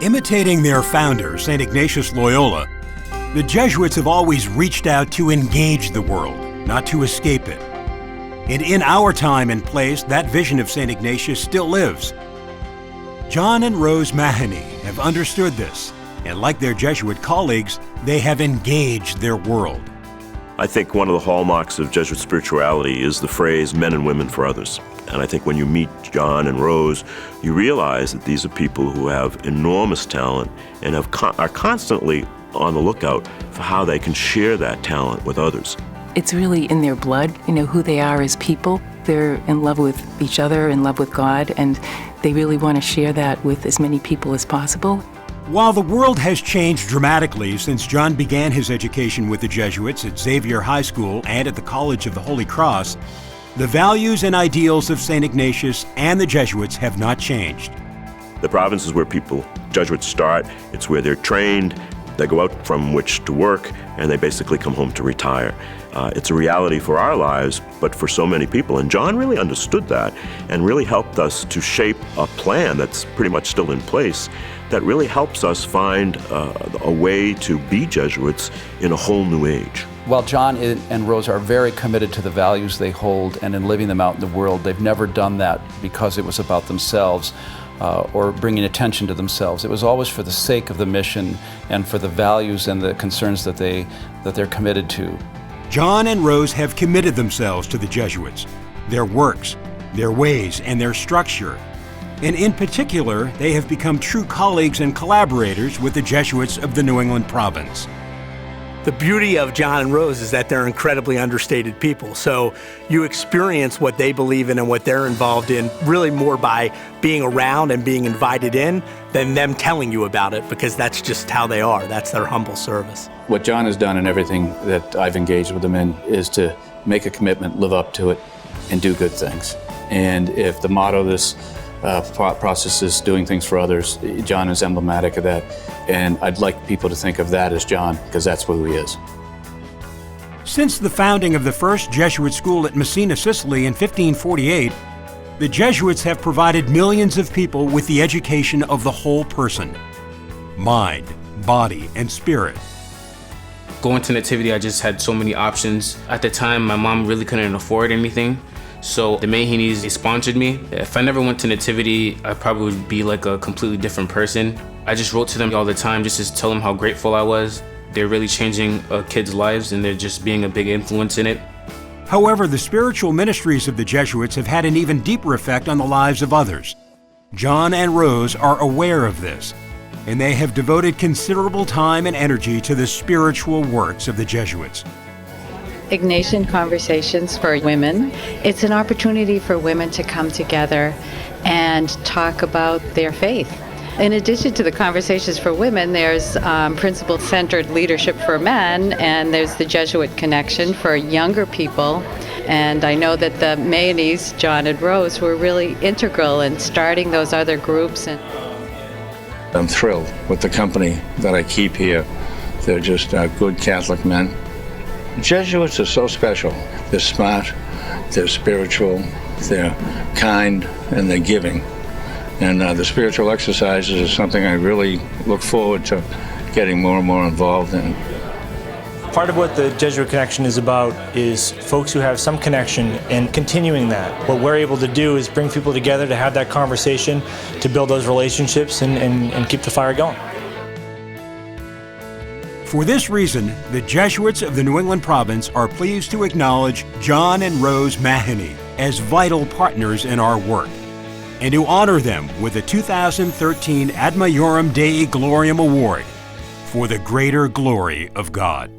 Imitating their founder, St. Ignatius Loyola, the Jesuits have always reached out to engage the world, not to escape it. And in our time and place, that vision of St. Ignatius still lives. John and Rose Mahoney have understood this, and like their Jesuit colleagues, they have engaged their world. I think one of the hallmarks of Jesuit spirituality is the phrase, men and women for others. And I think when you meet John and Rose, you realize that these are people who have enormous talent and are constantly on the lookout for how they can share that talent with others. It's really in their blood, who they are as people. They're in love with each other, in love with God, and they really want to share that with as many people as possible. While the world has changed dramatically since John began his education with the Jesuits at Xavier High School and at the College of the Holy Cross, the values and ideals of St. Ignatius and the Jesuits have not changed. The province is where Jesuits start. It's where they're trained. They go out from which to work, and they basically come home to retire. It's a reality for our lives, but for so many people. And John really understood that and really helped us to shape a plan that's pretty much still in place that really helps us find a way to be Jesuits in a whole new age. While John and Rose are very committed to the values they hold and in living them out in the world, they've never done that because it was about themselves or bringing attention to themselves. It was always for the sake of the mission and for the values and the concerns that they're committed to. John and Rose have committed themselves to the Jesuits, their works, their ways, and their structure. And in particular, they have become true colleagues and collaborators with the Jesuits of the New England province. The beauty of John and Rose is that they're incredibly understated people. So you experience what they believe in and what they're involved in really more by being around and being invited in than them telling you about it, because that's just how they are. That's their humble service. What John has done and everything that I've engaged with him in is to make a commitment, live up to it, and do good things. And if the motto of this process is doing things for others, John is emblematic of that. And I'd like people to think of that as John, because that's who he is. Since the founding of the first Jesuit school at Messina, Sicily in 1548, the Jesuits have provided millions of people with the education of the whole person, mind, body, and spirit. Going to Nativity, I just had so many options. At the time, my mom really couldn't afford anything. So the Mahoneys, they sponsored me. If I never went to Nativity, I probably would be like a completely different person. I just wrote to them all the time just to tell them how grateful I was. They're really changing kids' lives, and they're just being a big influence in it. However, the spiritual ministries of the Jesuits have had an even deeper effect on the lives of others. John and Rose are aware of this, and they have devoted considerable time and energy to the spiritual works of the Jesuits. Ignatian Conversations for Women. It's an opportunity for women to come together and talk about their faith. In addition to the Conversations for Women, there's principle-centered leadership for men, and there's the Jesuit Connection for younger people. And I know that the Mahoneys, John and Rose, were really integral in starting those other groups. I'm thrilled with the company that I keep here. They're just good Catholic men. Jesuits are so special. They're smart, they're spiritual, they're kind, and they're giving. And the spiritual exercises is something I really look forward to getting more and more involved in. Part of what the Jesuit Connection is about is folks who have some connection and continuing that. What we're able to do is bring people together to have that conversation, to build those relationships and keep the fire going. For this reason, the Jesuits of the New England province are pleased to acknowledge John and Rose Mahoney as vital partners in our work, and to honor them with the 2013 Ad Majorem Dei Gloriam Award for the greater glory of God.